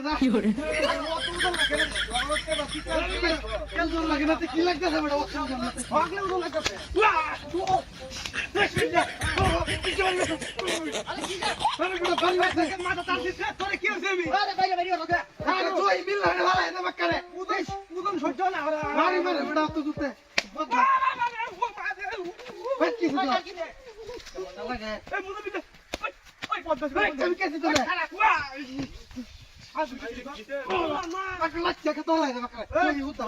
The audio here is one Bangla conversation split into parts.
যা কি করে আর অত উদল লাগে না জগতে বাকি কেন জোর লাগে না কি লাগতেছে বড় অত ভাগলে উদল লাগতেছে আরে কি যা আরে বড় ভারী লাগছে মাথা তার দিছে তোরে কি হইছে আমি আরে বাইরে বাইরে ওকে আরে তুই মিল না ভালো এনে বাক্কারে উদল সহ্য না মারি মারে বড় অত দুতে কি হইছে লাগে এই মুদে বিতে ওই পদ্মা আমি কেসে তোরে আরে লাচ্চা কে তোলাই দে বাক্কারে তুই উদল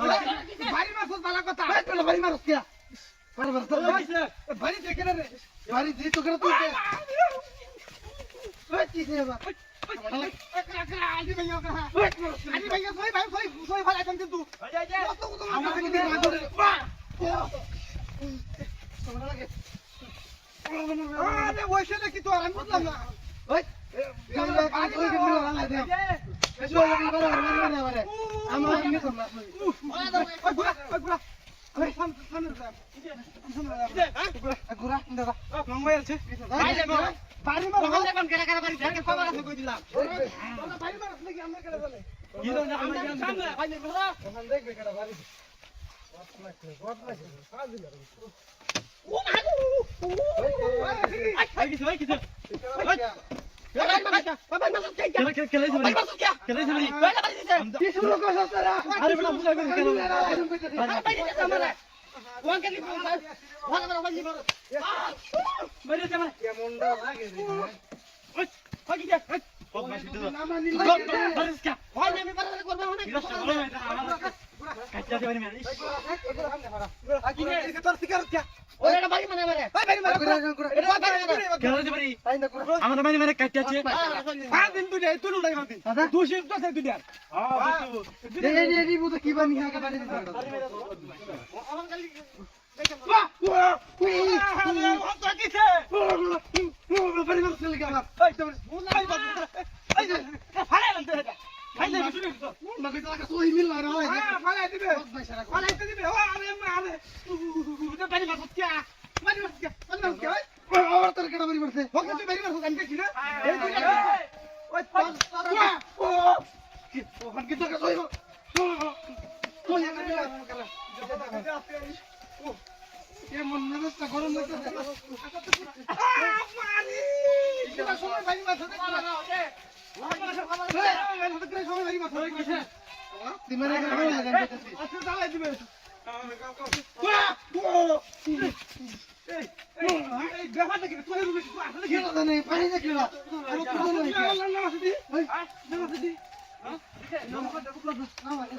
ভারী মাছ বালা কথা এই তোলা ভারী মারস কি বারে বারে তো ভারী দেখে না রে ভারী দি তো করে তুই ওই কি রে বাবা আদি ভাইয়া ভাই ভাই আইতাম কিন্তু আমাকে দিতে না করে তোমরা লাগে আরে ওইসে নাকি তো আমি বুঝলাম না ওই ওই কেমন লাগা দে এসো লাগি করে মারে আমরা ইংলিশ না ওই গুড়া ওই সামনে গুড়া দাদা মামা আছে ভাই বাড়ি মার হল দেখুন কেডা কেডা বাড়ি থেকে খবর আছে কই দিলাম তোমরা বাড়ি মার আসলে কি আমরা কেডা বলে কি না আমরা সামনে ভাই বড় ওখান দেখবে কেডা বাড়ি গড লাগছে কাজ দিলা ও মা কি ভাই কি আমার মানে মানে কাটছে 5 দিন তুই তুই উড়াই মারবি 200 তো আছে তুই দেখ হ্যাঁ এই এই বুঝ কি বানি হাকে বাড়ি দিতে আমার খালি বাহ ওই ও তো কিছে ও বাড়ি মারছ লাগা আমার এই তো বুঝাই বাদ এই ফাড়া লাগতে এটা ফাইলে শুনি তো মগে তো সহি মিল না রে হ্যাঁ ফাড়াই দিবে ফাড়াই দিবে ও আরে আরে তো বাড়ি মারছ কি বাড়ি মারছ কি বাড়ি মারছ কি और तर केडा बरी बरसे फक्त तू बरी बरसे आणते की ना ए तू ओय ओ ओ हन कितो का सोय तो या कर ये मन नसता गरम लागते मारी किला समय भाई माथा दे সময় ভাই মাথা ধরে কিছে তিমারে গাড়ি লাগান দিতেছি আচ্ছা চালাই দিবে এই বেহাটা কি তোরে রুমে কি আসলে কি না নাই পানি না কি না আর তো নাই না আসদি এই না আসদি হ্যাঁ নাম কত কুপলা না আরে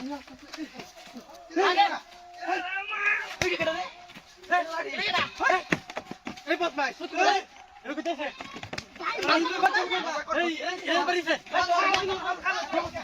এই কেডা রে এই কেডা এই বস ভাই এর কইতেছে এই এই বাড়িছে